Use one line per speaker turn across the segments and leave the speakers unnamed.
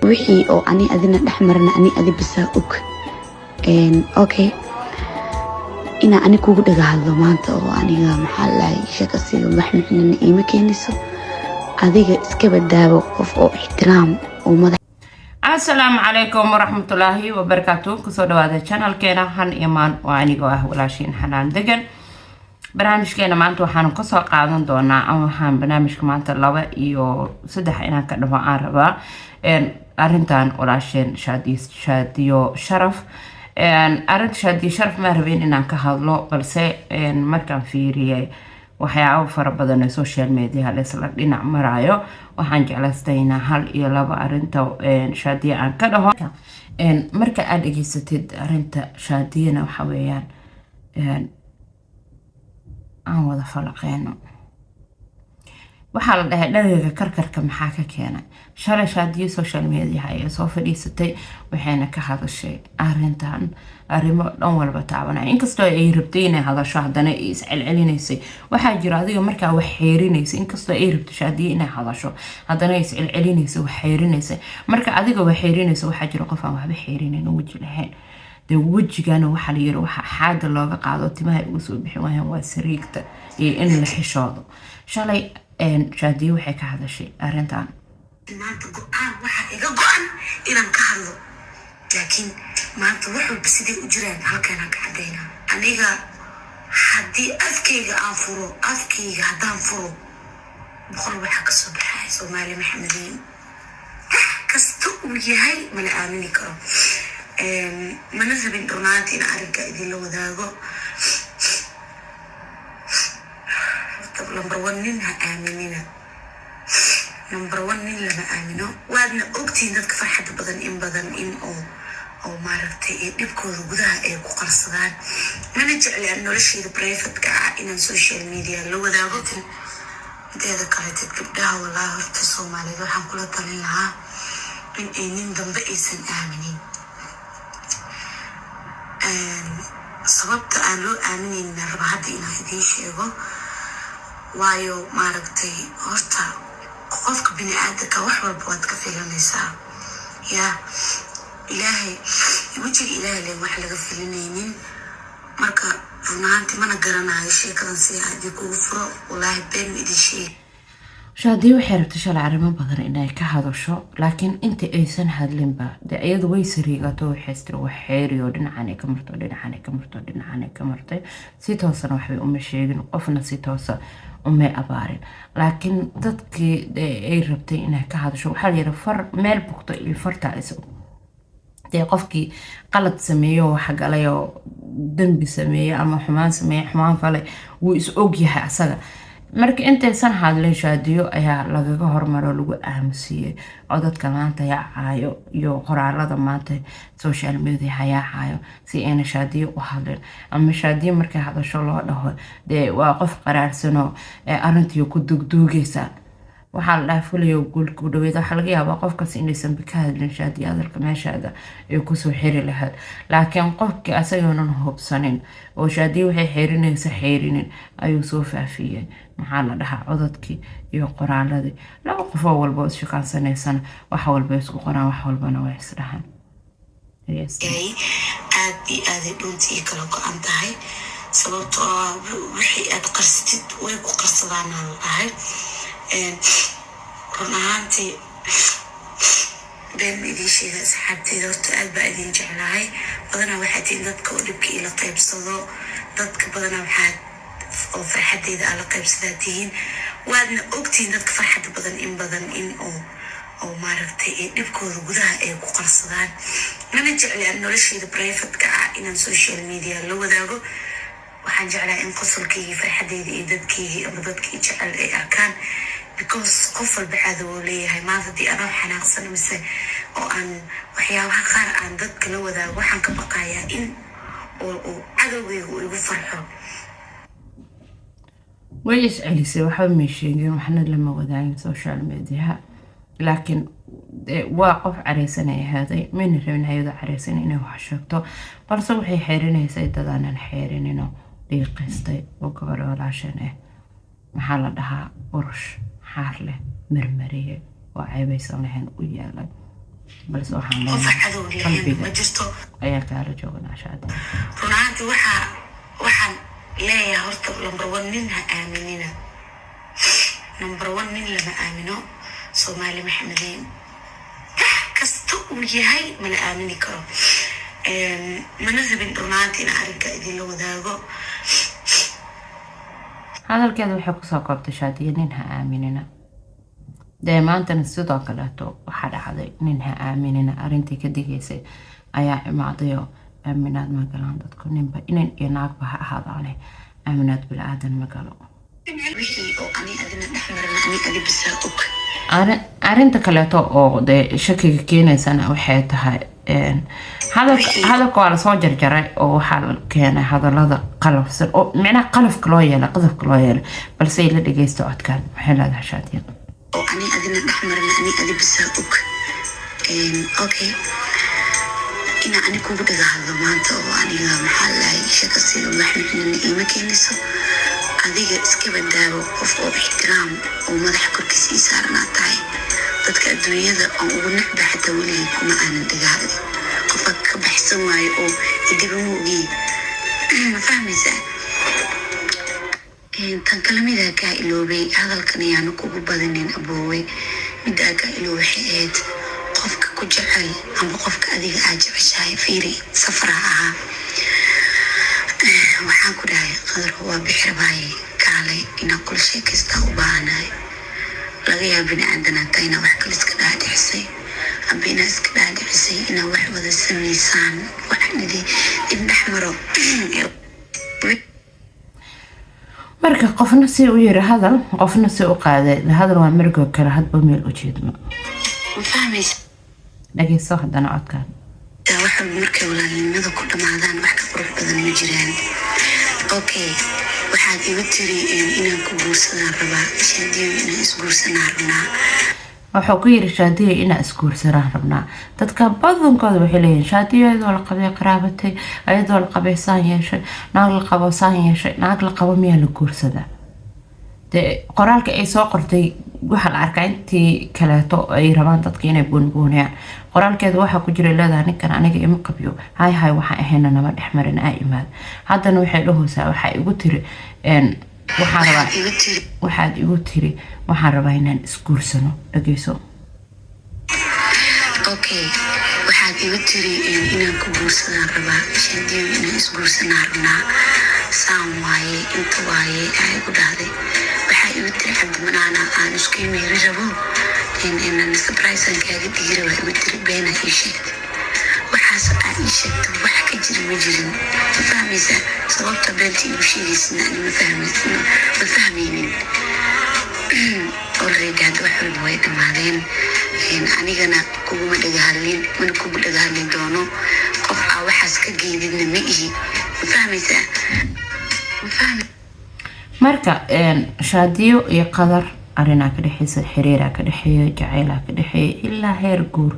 wixii oo ani adina dhaxmarna ani adi bisa og okay ina ani kugu dhaga hadlo maanta oo aniga maxaa la shaqasiga maxmixnina ima keenayso adiga iska badaawo qof oo ixtiraam oo madax.
السلام عليكم ورحمة الله وبركاته. كسودة هذا channel كنا هن إيمان وعني جواه ولاشين حنان دقن برنامج كنا مانتو حن قصة قاعدين دونا أو حن برنامج كمان تلاوة يو سدح إنا كده عربة إن أرنتان ولاشين شاديو شرف إن أرنت شادي شرف مربين إنا كهذلو بس إن مركب في رياي waxyaabo fara badan ee social media la isla dhinac marayo waxaan jeclaystaynaa hal iyo laba arinta shaadiya aan ka dhaho marka aad dhageysatid arinta shaadiyana waxa weeyaan aan wada falaqeyno waxaa la dhahay dhaliga karkarka maxaa ka keenay shalay shaadiyo social media ay soo fadhiisatay waxayna ka hadashay arintan arrimo dhan walba taabanay inkastoo ay rabtay inay hadasho haddana ay iscelcelinaysay waxaa jira adiga markaa wax xeerinaysay inkastoo ay rabto shaadiyo inay hadasho haddana ay iscelcelinaysay wax xeerinaysay marka adiga wax xeerinaysa waxaa jira qof aan waxba xeerinayn oo waji lahayn de wajigana waxa la yiri waxa xaada looga qaado timaha ugu soo bixin waayaan waa sariigta iyo in la xishoodo shalay shaadiyo waxay ka hadashay arintan
maanta go'aan waxa iga go'an inaan ka hadlo laakiin maanta wuxuu bisidii u jiraan halkan ka cadeyna aniga haddii afkayga aan furo afkayga haddaan furo boqol waxa ka soo baxay Soomaali Maxamediin kasto uu yahay mana aamini karo mana rabin dhamaantiin arrinka idin la wadaago number 1 nin ha aaminina number 1 nin lama aamino waadna ogtiin dadka farxadda badan in badan in oo maaragtay dhibkooda gudaha ay ku qarsadaan mana jecli aan noloshayda private-ka ah inaan social media la wadaago inteeda kale gabdhaha walaa horta Soomaalida waxaan kula talin lahaa in ay nin dambe aysan aaminin sababta aan loo aaminayna raba hadda inaan idiin sheego waayo maaragtay horta qofka bini'aadamka wax walba waad ka filanaysaa yaa ilaahay wajiga ilaahay leen wax laga filanaynin marka runaantii mana garanayo sheekadan si haddii kugu furo walaahi been ma idin sheeg
shaadiyo waxay rabtay shalay arrimo badan inay ka hadasho laakiin inta aysan hadlinba de iyadu way sariigato waxay istir wax xeeriyo dhinacan ay ka martay si toosan waxbay uma sheegin qofna si toosa uma abaarin laakiin dadkii ay rabtay inay ka hadasho waxaa la yiri far meel bugto iyo farta isu de qofkii qalad sameeyo waxa galay oo dambi sameeyo ama xumaan fale wuu is og yahay asaga marka intaysan hadlin shaadiyo ayaa lagaga hormaro lagu aamusiyay oo dadka maanta yaacayo iyo qoraalada maanta social media yaacayo si ayna shaadiyo u hadlin ama shaadiyo markay hadasho loo dhaho de waa qof qaraarsano arintii ku dugduugaysa waxaa la dhaafulayo guulku dhaweed waxa laga yaabaa qofkaas inaysan ka hadlin shaadiyo hadalka meeshaada ay ku soo xiri lahayd laakiin qofkii asagoonan hubsanin oo shaadiyo waxay xeerinin ayuu soo faafiyay maxaa la dhahaa codadkii iyo qoraaladii laba qof oo walba is shaqaansanaysan wax walba isku qoraan wax walbana way is dhahan
aad iyo aad dhuntii kala go'an tahay sababtoo wixii aad qarsatid way ku qarsadaan lahayd run ahaantii been idin sheega asxaabteyda horta aad baa idin jeclahay badanaa waxaa tihiin dadka oo dhibka ila qaybsado dadka badanaa waxaad oo farxadeyda ala qaybsadaa tihiin waadna ogtiin dadka farxadda badan in oo maaragtay dhibkooda gudaha ay ku qarsadaan mana jecli aan noloshayda private-ka ah inaan social media la wadaago waxaan jeclaa in qosolkayga farxadeyda iyo dadkayga ama dadkii jecel ay arkaan because qof walba caado uu leeyahay maanta dii anoo xanaaqsan mise oo aan waxyaabaha qaar aan dadka la wadaago waxaan ka baqayaa in oo cadowgayga uu igu farxo
way iscelisay waxba ma sheegin waxna lama wadaagin social media laakiin waa qof careysan ay ahaaday min rabin ayada careysan inay wax sheegto balse waxay xeerinaysay dadaanan xeerinino dhiiqaystay oo gabar walaashan maxaa la dhahaa urush xaar leh marmariye oo ceebaysan lahayn u yaalay بس waxaan
qof cadow leeyahay ma jirto
ayaa kaala joognaa shaadi
runtii waxaan leeyahay horta number 1 nin ha aaminina number 1 nin lama aamino Soomaali maxamediin kasto uu yahay ma la aamini karo mana rabin runtii in ariga idin la wadaago
hadalkeeda waxay ku soo koobtay shaadiye nin ha aaminina dee maantana sidoo kaleeto waxaa dhacday nin ha aaminina arrintii ka digaysay ayaa imaadayo aaminaad ma galaan dadku ninba inan iyo naagba ha ahaadaane aaminaad bilaadan ma galo arrinta kaleeto oo dee shakiga keenaysana waxay tahay hadalka waa lasoo jarjaray oo waxaa la keenay hadalada qalafsan oo micnaha qadafka loo yeelay balse ay la dhageysto codkaan waxay leedahay shaadiya
أنا أدنى أحمر أنا أدي بساوك أوكي أنا كوب هذا ما أنت وأنا محل شكل سيد محمد إن إيمكن نسو أديك إسكب الدارو وفق احترام وما ضحكوا كسي صار نعطي تذكر الدنيا ذا ونحب حتى ولي كما أنا دجاجي قفك بحسن معي أو يدبموجي فاهمي زين tan kalamida ka iloobay hadalkan ayaan kugu badinin abooway mida ka iloobay xeed qofka ku jecel ama qofka adiga aad jeceshahay fiiri safra aha waxaan ku dhahay qadar waa bixirbaay kaalay ina kul shay kasta u baahanahay laga yaabin aadana tayna wax kale iska dhaadhicisay abina iska dhaadhicisay ina wax wada sameysaan waxnidi indhaxmaro
marka qofna si u yiri hadal qofna si u qaaday hadal waa margo kala hadba meel u jeedmo
fahmaysa
dhageyso hadana codkaan
waxa markay walaalnimada ku dhamaadaan wax ka qurux badan ma jiraan okay waxaad iga tiri inaan ku guursadaan rabaa shaadiyo inaan isguursanaan rabnaa
wuxuu ku yiri shaadiyo inaan isguursanaan rabnaa dadka badankooda waxay leeyihiin shaadiyo iyadoo la qabay qaraabatay iyadoo la qabay saan yeeshay naag la qabo saan yeeshay naag la qabo miyaa la guursadaa dee qoraalka ay soo qortay waxa la arkaa intii kaleeto ay rabaan dadka inay buunbuunayaan qoraalkeeda waxaa ku jira leedahay ninkan aniga ima qabyo hay waxaan ahayna nama dhexmarin aa imaad haddana waxay dhahaysaa waxaa igu tiri waxaad igu tiri waxaan rabaa inaan isguursano dhageyso
okay waxaad igu tiri inaan ku guursadaan rabaa shaadiyo inaan isguursanaan rabnaa saan waaye inta waaye ay ku dhahday waxaa igu tiri cabdimanaana aan isku imeeri rabo inaan surprise kaaga dhigi rabaa igu tiri beena ii sheegtay waxaas aad ii sheegtay wax ka jira ma jirin ma fahmaysa sababta beenta igu sheegaysana ani ma fahmaynin already hadda wax walba way dhamaadeen anigana kuguma dhagahadlin mana kugu dhagahadli doono qof aa waxaas ka geedidna ma ihi ma fahmaysa
marka shaadiyo iyo qadar arrinaa ka dhexeysa xiriiraa ka dhexeeya jaceylaa ka dhexeeya ilaa heer guur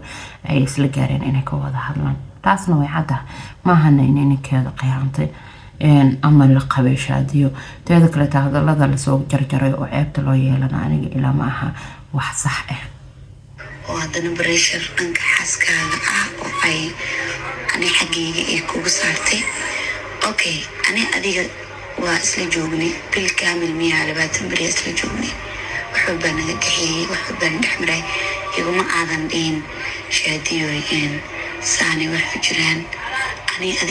ay isla gaareen inay ka wada hadlaan taasna way cadda maahana inay ninkeeda qiyaantay ama la qabay shaadiyo teeda kaleeta hadalada lasoo jarjaray oo ceebta loo yeelana aniga ilaa ma aha wax sax ah
oo haddana bareshar dhanka xaaskaaga ah oo ay ani xaggayga ay kugu saartay okay ani adiga waa isla joognay bil kaamil miyaa 20 beri isla joognay wax walbaa naga dhexeeyey wax walbaa na dhexmaray iguma aadan dhihin shaadiyo saani wax ku jiraan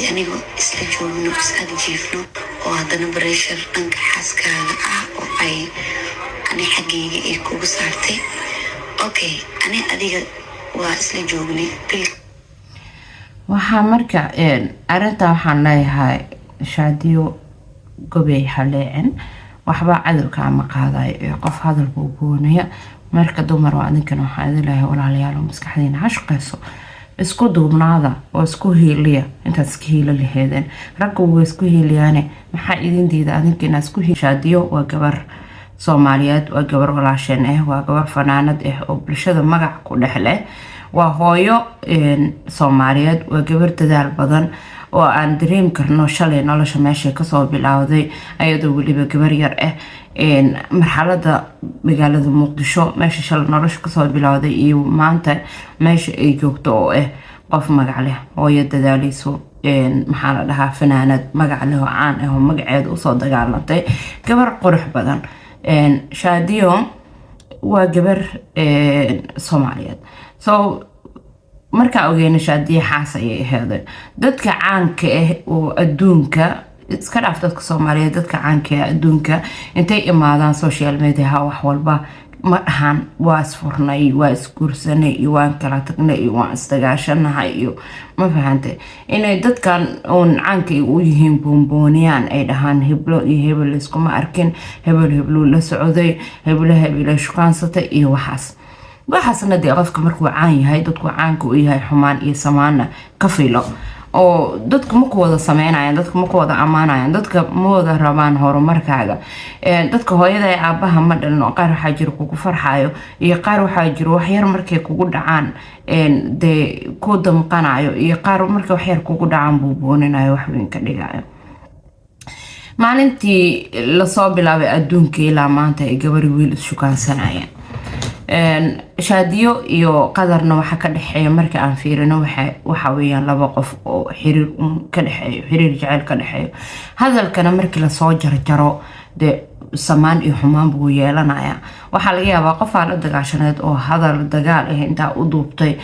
anigo isla joogno isla jiifno oo haddana bareshar dhanka xaaskaaga ah oo ay ani xaggayga ay kugu saartay okay ani adiga waa isla joognay bil
waxaa marka arrinta waxaan leeyahay shaadiyo gobey haleecin waxba cadalka ama qaadayo qof hadal buu goonaya marka dumar waa adinkan waxaa idin leeyahay walaalayaal maskaxdiina ha shaqeyso isku duubnaada oo isku hiiliya intaad iska hiilo laheedeen raggu waa isku hiiliyaane maxaa idin diida adinka inaad isku shaadiyo waa gabar Soomaaliyeed waa gabar walaasheen waa gabar fanaanad oo bulshada magac ku dhexleh waa hooyo Soomaaliyeed waa gabar dadaal badan oo aan dareemi karno shalay nolosha meesha kasoo bilowday ayadoo weliba gabar yar ah marxalada magaalada muqdisho meesha shalay nolosha kasoo bilowday iyo maanta meesha ay joogto oo ah qof magac leh hooyo dadaaleyso maxaa la dhahaa fanaanad magac leh oo caan ah oo magaceeda usoo dagaalantay gabar qurux badan Shaadiyo waa gabar Soomaaliyeed so marka ogeena Shaadiyo xaas ayay ahayd dadka caanka ah oo adduunka iska dhaaf dadka Soomaaliyeed dadka caanka ah adduunka intay imaadaan social media wax walba ma ahan waa isfurnay waa isguursanay waan kala tagnay waan istagaashanahay iyo ma fahantay inay dadkan oon caanka u yihiin boonbooniyaan ay dhahaan heblo iyo hebel iskuma arkin heblo la socday heblo shukaansatay iyo waxaasna dee qofka markuu caan yahay dadku caanka u yahay xumaan iyo samaana ka filo oo dadku ma ku wada sameynayaan dadku ma ku wada amaanayaan dadka ma wada rabaan horumarkaaga dadka hooyada ay aabaha ma dhalno qaar waxa jiro kugu farxayo iyo qaar waxa jiro wax yar markay kugu dhacaan de ku damqanayo iyo qaar markay wax yar kugu dhacaan buubooninayo wax weyn ka dhigayo maalintii la soo bilaabay adduunka ilaa maanta ay gabar wiil ishukaansanayeen Shaadiyo iyo qadarna waxa ka dhaxeeya marka aan fiirino waxa weeyaan laba qof oo xiriir ka dhaxeeyo xiriir jacayl ka dhaxeeyo hadalkana markii la soo jarjaro de samaan iyo xumaan buu yeelanaya waxa laga yaabaa qof aan la dagaashaneed oo hadal dagaal ah inta u duubtay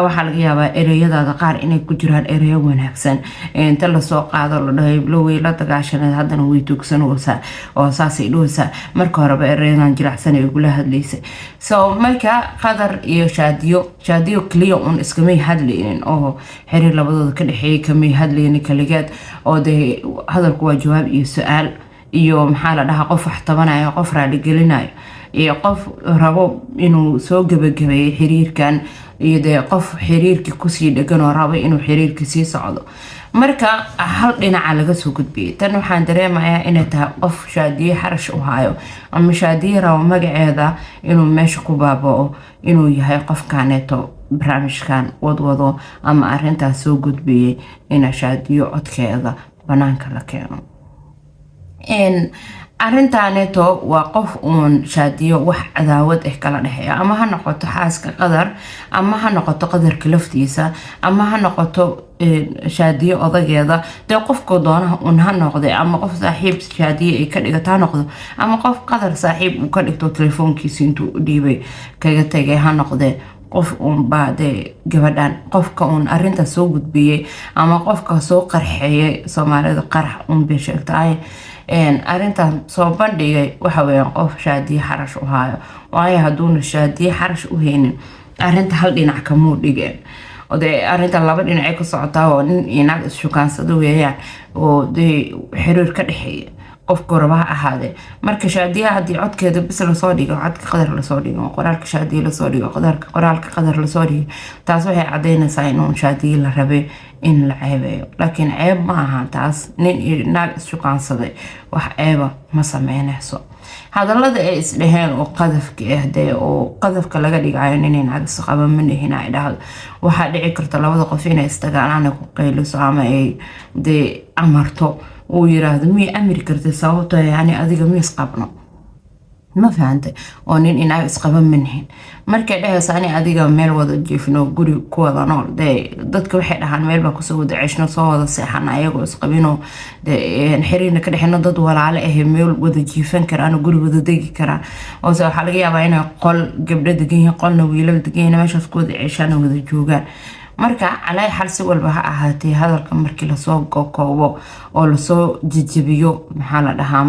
waxa laga yaabaa ereyada qaar inay ku jiraan ereyo wanaagsan inta la soo qaado la dhahay bloway la dagaashaneed hadana way tugsanaysaa oo saasay dhoosa marka horeba ereyadan jiracsan ay kula hadlaysay so marka qadar iyo Shaadiyo kaliya un iskamay hadlayeen oo xiriir labadooda ka dhaxeeyay kamay hadlayeen kaligeed oo de hadalku waa jawaab iyo su'aal iyo maxaa la dhahaa qof wax tabanayo qof raali gelinayo iyo qof rabo inuu soo gabagabeeyo xiriirkan iyo de qof xiriirkii kusii dhagan oo rabo inuu xiriirkii sii socdo marka hal dhinaca laga soo gudbiyay tan waxaan dareemayaa inay tahay qof Shaadiyo xarash u hayo ama Shaadiyo rabo magaceeda inuu meesha ku baabao inuu yahay qofkaaneeto barnaamijkan wadwado ama arrintaas soo gudbiyay ina Shaadiyo codkeeda banaanka la keeno arintaaneeto waa qof uun Shaadiyo wax cadaawad ah kala dhaxeeyo ama ha noqoto xaaska qadar ama ha noqoto qadarka laftiisa ama ha noqoto Shaadiyo odageeda de qofka doonaha un ha noqday ama qof saaxiib Shaadiyo ay ka dhigata noqdo ama qof qadar saaxiib uu ka dhigto telefoonkiisa intuu u dhiibay kaga tagay ha noqday qof baade gabadhan qofka arinta soo gudbiyay ama qofka soo qarxeeyay Soomaalida qarax bay sheegtay arinta soo bandhigay waxa weeyaan qof Shaadiyo xarash u hayo waayo haduuna Shaadiyo xarash u haynin arinta hal dhinac ka muu dhigeen oo de arinta laba dhinac ay ka socotaa oo nin inaag ishukaansado weeyaan oo de xiriir ka dhaxeeya qof gorabaha ahaade marka Shaadiyo hadii codkeeda bis la soo dhigo codka qadar la soo dhigo qoraalka Shaadiyo la soo dhigo qoraalka qadar la soo dhigo taas waxay cadeynaysaa inuu Shaadiyo la rabay in la ceebeeyo laakiin ceeb ma aha taas nin naag ishukaansaday wax ceeba ma sameynayso hadallada ay isdheheen oo qadafka ah oo qadafka laga dhigayo nin naag isqaba manahina ay dhahdo waxa dhici karta labada qof inay istagaalaan ku qayliso ama ay de amarto oo yiraahdo mi amri kartay sababtoo yani adiga mi isqabno ma fahantay oo nin inaag isqaba manhin markay dhahaysaan adiga meel wada jiifno guri ku wada nool dadka waxay dhahaan meel ba ku soo wada ceshno soo wada seexan ayagoo isqabino xiriirna ka dhaxino dad walaalo ah meel wada jiifan karaan guri wada degi karaan oo waxa laga yaabaa inay qol gabdho degan yihiin qolna wiilal degan yihiin meeshaas ku wada ceeshaan wada joogaan marka calay xal si walba ha ahaatee hadalka markii la soo koobo oo la soo jijibiyo maxaa la dhahaa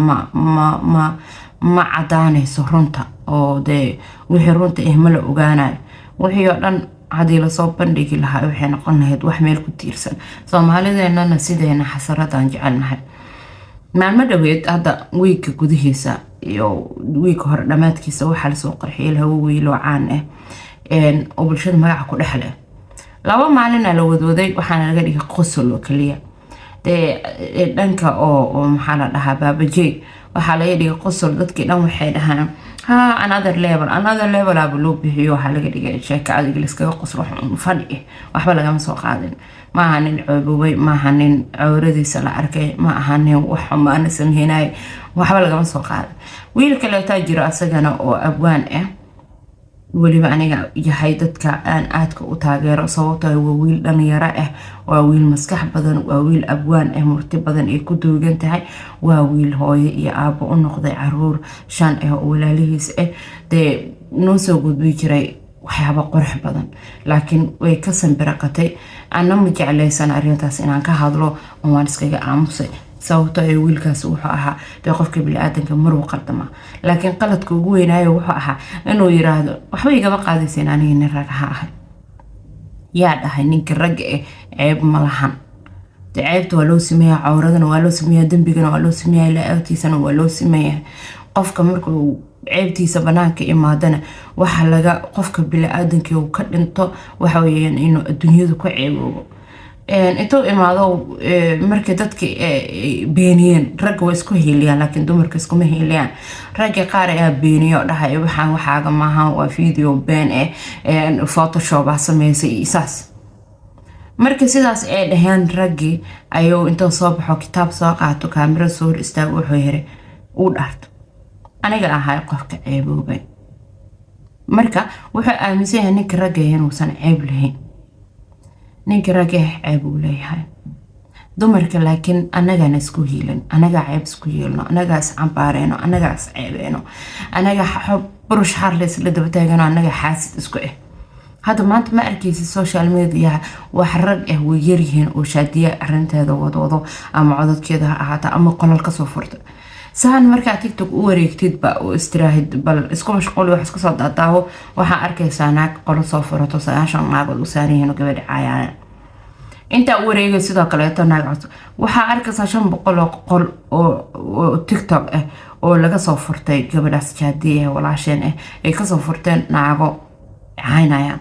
ma cadaanayso runta oo de wixii runta ma la ogaanayo wixii oo dhan hadii la soo bandhigi lahaa waxay noqon lahayd wax meel ku tiirsan Soomaalideennana sideena xasaradan jecelnahay maalmo dhaweed hadda wiilka gudihiisa iyo wiilka hore dhamaadkiisa waxa la soo qarxiyay lahaw wiil oo caan ah oo bulshada magaca ku dhaxlay laba maalin la wadwaday waxaana laga dhigay qosol oo kaliya dhanka oo maxaa la dhahaa baabajey waxa laga dhigay qosol dadkii dhan waxay dhahaan another level abu loo bixiyo waxa laga dhigay sheeko adiga liskaga qosro fadhi waxba lagama soo qaadin ma ahanin coobay ma ahanin cawradiisa la arkay ma ahanin wax xumaan sameynay waxba lagama soo qaadin wiil kale taajiro asagana oo abwaan waliba aniga yahay dadka aan aadka u taageero sababtoo ah waa wiil dhalinyaro waa wiil maskax badan waa wiil abwaan murti badan ay ku duugan tahay waa wiil hooyo iyo aabo u noqday caruur 5 oo walaalihiis de noo soo gudbi jiray waxyaabo qurux badan laakiin way ka sanbiraqatay ana ma jeclaysan arrintaas inaan ka hadlo oo waan iskaga aamusay sababtoo ah wiilkaas wuxuu ahaa de qofka bini'aadanka maruu qaldama laakiin qaladka ugu weynaayo wuxuu ahaa inuu yiraahdo waxba igaba qaadaysan aniga nin rag ahay yaa dhahay ninka rag ceeb ma lahan ceebta waa loo sameeyaa cawradana waa loo sameeyaa dambigana waa loo sameeyaa la'aagtiisana waa loo sameeyaa qofka markuu ceebtiisa banaanka imaadana waxa laga qofka bini'aadanka uu ka dhinto waxa weeyaan inuu adduunyada ku ceeboobo intuu imaado markii dadka beeniyeen ragga waa isku heeliyaan laakiin dumarka iskuma heeliyaan ragga qaar ayaa beeniyo dhahay waxaan waxaaga maaha waa video been photoshop sameysay isaas markii sidaas ay dhaheen raggi ayuu intuu soo baxo kitaab soo qaato kaamira soo hor istaago wuxuu yiri uu dhaarto aniga ahay qofka ceeboobay marka wuxuu aaminsan yahay ninka ragga inuusan ceeb lahayn ninka ragga ceeb uu leeyahay dumarka laakiin anaga isku hiilan anaga ceeb isku yeelno anaga is cambaareyno anaga is ceebeeno anaga burush harleys la daba taagano anaga xaasid isku hada maanta ma arkaysi social media wax rag way yaryihiin oo shaadiya arinteeda wadoodo ama codadkeeda ha ahaata ama qolal ka soo furta saan marka TikTok u wareegtid ba oo istiraahid bal isku mashquul wax isku soo daadaawo waxa arkaysaa naag qolo soo furato 9 naag u saarayeen gabadh caayaan inta wareegay sidoo kale naag waxa arkaysaa 500 qol oo TikTok oo laga soo furtay gabadhaas shaadiya walaasheen ay ka soo furteen naago caayaan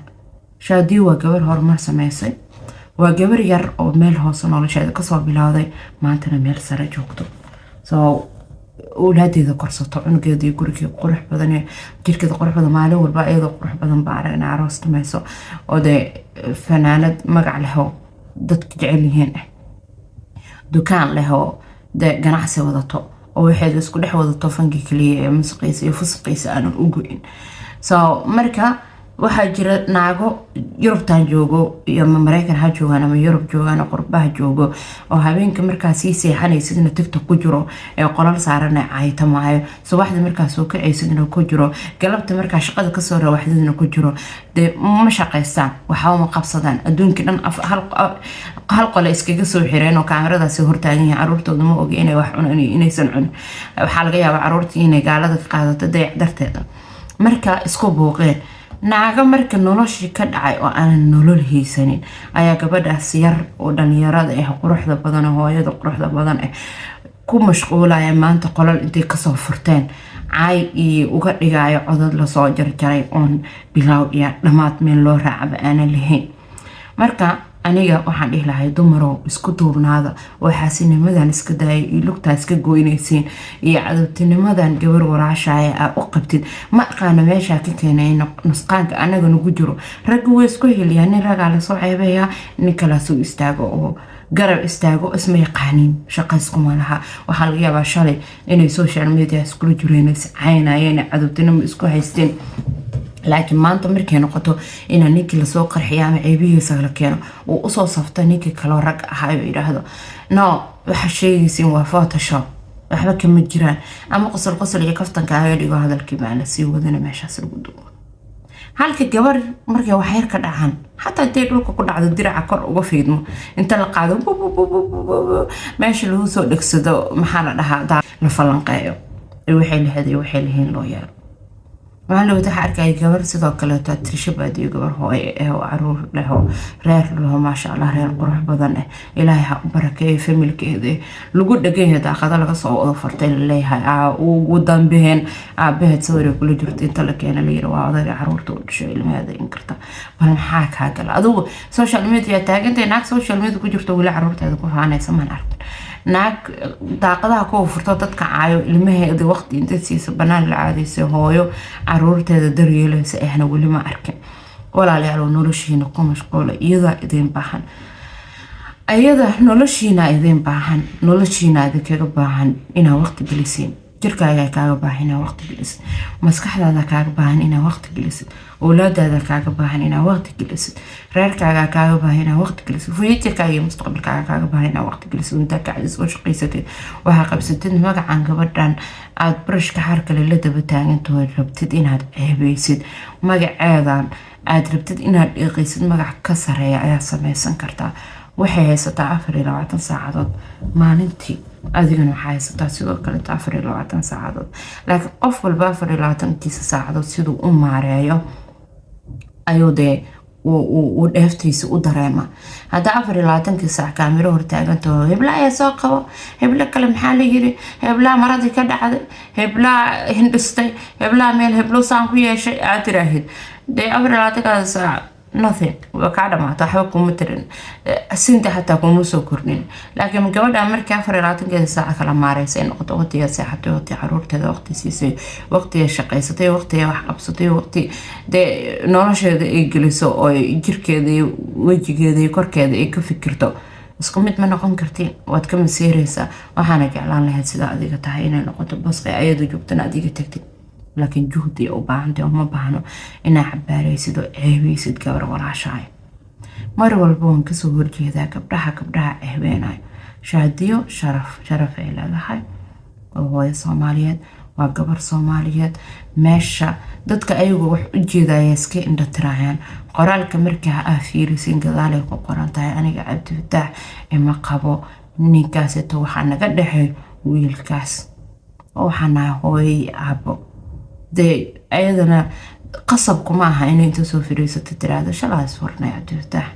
shaadiya waa gabar horumar sameysay waa gabar yar oo meel hoos nolosheeda ka soo bilowday maantana meel sare joogto ولاديدا كورساتو عنقيدي guriga qurux badan jirkeeda qurux badan maalin walba ayadoo qurux badan baa aragna aroos tumayso oo de fanaanad magac leh oo dadka jecel yihiin dukaan leh oo de ganacsi wadato oo waxay isku dhex wadato fanki kaliya musiqiisa iyo fusqiisa aan u go'in marka waxa jira naago Yurubtan joogo iyo Mareykan ha joogaan ama Yurub joogaan qurbaha joogo oo habeenka markaas si seexanaysidina TikTok ku jiro ee qolal saaran ay tamaayo subaxda markaas oo kacaysidina ku jiro galabta markaas shaqada ka soo rawaxdina ku jiro de ma shaqeystaan waxa uma qabsadaan adduunka dhan hal qole iskaga soo xireen oo kaamiradaasi hortaagan yahay caruurtooda ma ogi inay wax cunaan inaysan cun waxa laga yaabaa caruurtii inay gaalada ka qaadato dayac darteeda marka isku booqeen naaga marka noloshii ka dhacay oo aan nolol haysanin ayaa gabadhaas yar oo dhalinyarada quruxda badan hooyada quruxda badan ku mashquulaya maanta qolal intay ka soo furteen ay uga dhigayo codad la soo jarjaray on bilow iyo dhamaad meel loo raacaba aan lahayn marka aniga waxaan dhihi lahay dumaro isku duubnaada oo xaasinimadan iska daayay lugtaas ka gooynayseen iyo cadabtinimadan gabar walaashaay u qabtid ma aqaan meesha ka keenay nusqaanka anaga nagu jiro rag way isku heliyaan raga la soo ceebeeya nin kala soo istaago oo garab istaago isma yaqaanin shaqo isku malaha waxa laga yaabaa shalay inay social media isku jireen caynayeen cadabtinimo isku haysteen laakiin maanta markay noqoto in ninkii la soo qarxiyo ama ceebihiisa la keeno oo u soo safta ninkii kale rag ahaa oo yiraahdo no waxa sheegaysiin waa photoshop waxba kama jiraan ama qosol iyo kaftanka ay dhigo hadalkii baan la sii wadana meeshaas lagu duubo halka gabar markay wax yar ka dhacaan hatta intay dhulka ku dhacdo diraca kor uga fiidmo inta la qaado meesha lagu soo dhagsado maxaa la dhahaa la falanqeeyo waxay leeyihiin loo yeero waxaan loo tahay arkay gabar sidoo kale Trisha baadiyo gabar hooyo oo caruur leh oo reer leh ma sha Allah reer qurux badan Ilaahay ha barakeeyo familkeeda lagu dhageeyo daaqada laga soo wada fartay leeyahay ugu dambeyn aabaheed sawir kula jirto inta la keenay leeyahay waa oday caruurta u dhashay ilmaheeda in karta bal maxaa ka gal adigu social media taagantay naag social media ku jirto wala caruurteeda ku faanaysa man arkin naag daaqadaha ku furto dadka caayo ilmaheeda waqti inta siisa banaan la caadaysa hooyo caruurteeda daryeelaysa ahna weli ma arkin walaalayaal noloshiina ku mashquula iyada idin baahan ayada noloshiina idin baahan noloshiina idinkaga baahan inaa waqti gelisiin jirkaaga kaaga baahan inaa waqti gelisid maskaxdaada kaaga baahan inaa waqti gelisid awlaadaada kaaga baahan inaa waqti gelisid reerkaaga kaaga baahan inaa waqti gelisid fuuturkaaga iyo mustaqbalkaaga kaaga baahan inaa waqti gelisid inta ka cadis oo shaqaysatid waxa qabsatid magacan gabadhan aad brushka xarka la daba taagantahay rabtid inaad ceebeysid magaceedan aad rabtid inaad dhiiqaysid magac ka sareeya ayaa samaysan kartaa waxay haysataa 24 saacadood maalintii adigana waxaa haysataa sidoo kale 24 saacadood laakiin qof walba 24 saacadood siduu u maareeyo ayuu dee uu dheeftiisa u dareema hadda 24 saac kaamiro hortaagantaho hebla ayaa soo qabo hebla kale maxaa la yiri hebla maradii ka dhacday hebla hindhistay hebla meel heblo saan ku yeeshay aad tiraahid dee 24 saac nothing وكعدم أتحوكم مترن السنة حتى كم مسوكرنين لكن من قبل أمريكا فريلاتن كذا ساعة كلام مارسين وقت يا ساعة وقت عرور كذا وقت سيسي وقت يا شقيستي وقت يا وحقبستي وقت ده نورش ده يجلسوا أو يجر كذا ويجي كذا يكر كذا يكفكرته بس قمت من نقوم كرتين واتكمل سيريسا وحنا جعلان لها سيدا أديك تحينا نقطة بس أيضا جبتنا أديك تكتب لكن جهدي أو بعندي أو ما بعنا إن حباري سيدو عيبي سيد كبر ولا شاي مرة والبون كسور كذا كبرها عيبيناي شاديو شرف إلى هاي وهو صوماليات وقبر صوماليات ماشى دتك أيوة وح جيدا يسكي إن دتراهن قرالك مركها أفيري سين كذلك وقران تاي أنا قعدت فتح إما قبو نيكاسة وحنا قد حي ويلكاس وحنا هوي عبو دي أيضا قصبكم معها إنه أنتو سو فريسة تتراد شلاس فرنا يا تفتح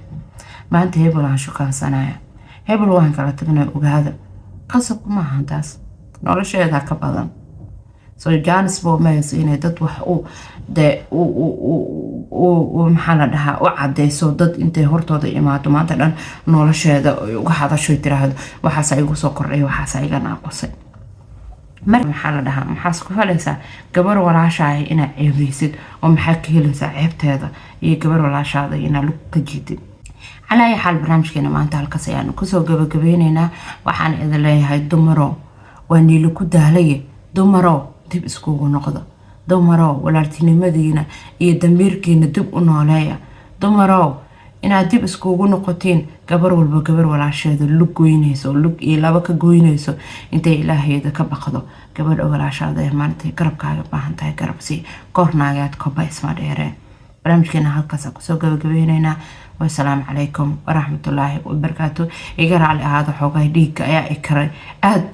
ما أنت هيبل عن شو كان صنايع هيبل واحد كلا تقنع وهذا قصبكم معها تاس نقول شيء ذا كبادن سو جانس بو ما يصير تطوح أو ده ومحل ده وعد سو ضد أنت هرتو ده إماتو ما تلان نقول شيء ذا وهذا شو تراد وحسايقو سكر وحسايق ناقص mar maxaa la dhahaa maxaa isku falaysaa gabar walaashaay inaad ceebeysid oo maxaa ka helaysaa ceebteeda iyo gabar walaashaada inaad lug ka jiidid calaa ay xaal barnaamijkeena maanta halkaas ayaan kusoo gabagabeynaynaa waxaan idin leeyahay dumaro waa niilo ku daalaye dumaro dib iskugu noqdo dumaro walaaltinimadiina iyo damiirkiina dib u nooleeya dumaro inaad dib iskugu noqotiin gabar walba gabar walaasheeda lug goynayso lug iyo laba ka goynayso intay ilaaheeda ka baqdo gabadha walaashaada ee maanta garabkaaga baahan tahay garabsi kornaagaad koba isma dheereen barnaamijkeena halkaas kusoo gabagabeynayna والسلام عليكم ورحمة الله وبركاته يقرأ على هذا حوغاي ديك يا إكري أد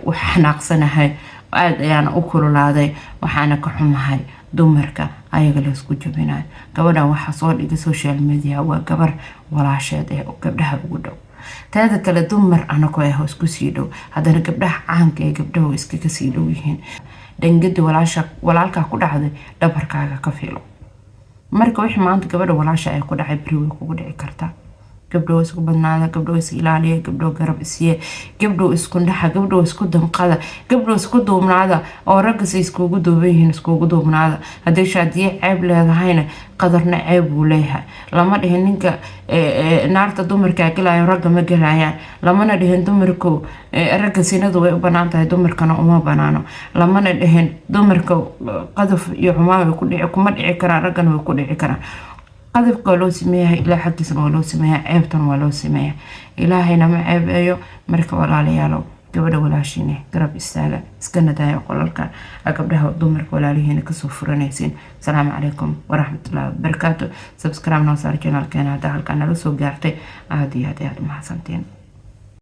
وحناقصنا هاي وأد يعني أكل هذا وحنا كحوم هاي دمرك أيها الاسكو جبنا قبل وحصل إلى السوشيال ميديا وقبر ولا شيء وقبلها وقدو هذا كلا دمر أنا كويه اسكو سيدو هذا قبلها عنك قبله اسكو كسيدو يهين دنجد ولا لك كل هذا دبرك على كفيلو marka wixii maanta gabadha walaasha ay ku dhacay bari way kugu dhici kartaa gabdho isku badnaada gabdho is ilaaliya gabdho garab isiye gabdho isku dhaxa gabdho isku danqada gabdho isku duubnaada oo ragga si iskugu duubayeen iskugu duubnaada haddii shaadiye ceeb leedahayna qadarna ceeb uu leeyahay lama dhihin ninka naarta dumarka galaayo ragga ma galayaan lamana dhihin dumarku ragga sinadu way u banaan tahay dumarkana uma banaano lamana dhihin dumarka qadaf iyo xumaan ku dhici kuma dhici karaan raggana way ku dhici karaan قذف قالوا سميها إلى حد سمولو سميها عيبتن ولو سميها إلهي نما عيب أيو مركب ولا ليالو قبل ولا شيني قرب السالة سكنة دايا قولالك أقبلها ضمرك ولا ليهن كسوفرانيسين السلام عليكم ورحمة الله وبركاته سبسكرايب نوصار جنال كان هذا القناة لسو قارتي هذه مع سنتين